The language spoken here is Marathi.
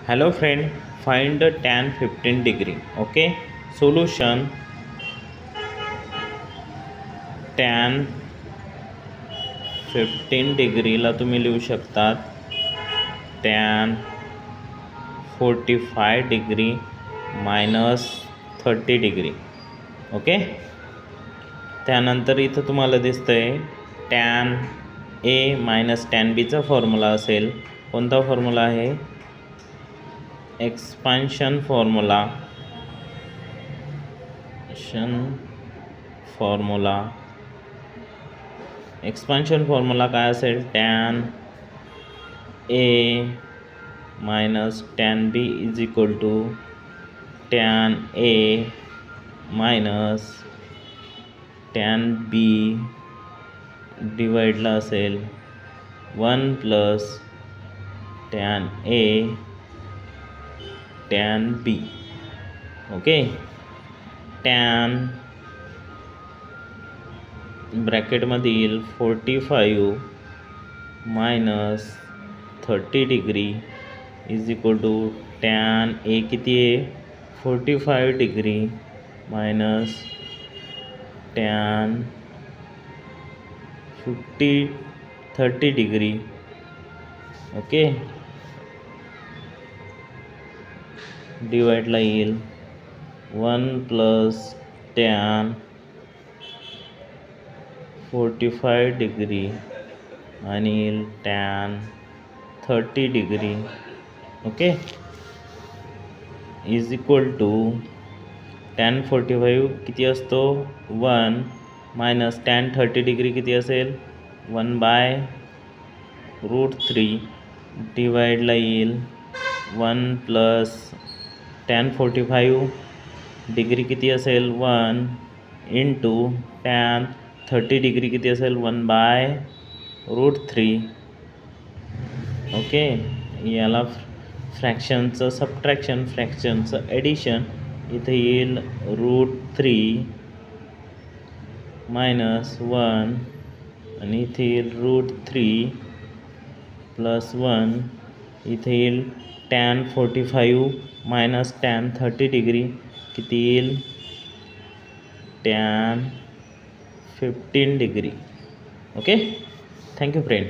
Hello friend, find the tan 15 degree. Okay, solution. tan 15 degree ला तुम्ही लिहू शकतात tan 45 degree minus 30 degree. Okay, त्यानंतर इथं तुम्हाला दिसतंय tan a minus tan b चा फॉर्म्युला असेल. कोणता फॉर्म्युला आहे? Expansion formula. एक्सपान्शन फॉर्म्युला काय असेल? tan a minus tan b is equal to tan a minus tan b डिवाइडला असेल 1 plus tan a tan b. Okay, tan ब्रॅकेटमध्ये येईल 45 minus 30 degree is equal to tan a किती आहे? 45 degree minus tan 30 degree. Okay, डिवाइडला येईल 1 plus tan 45 degree आणि येईल tan 30 degree. Okay, is equal to tan 45 किती असतो? 1 मायनस tan 30 degree किती असेल? 1/√3 डिवाइडला येईल 1 plus tan 45 डिग्री किती असेल? 1 इंटू tan 30 degree किती असेल? 1/√3. ओके, याला फ्रॅक्शनचं सबट्रॅक्शन, फ्रॅक्शनचं ॲडिशन. इथे येईल √3 मायनस 1 आणि इथे येईल √3 प्लस 1. इथे येईल tan 45 मायनस tan 30 degree किती येईल? tan 15 degree. Okay, thank you friend.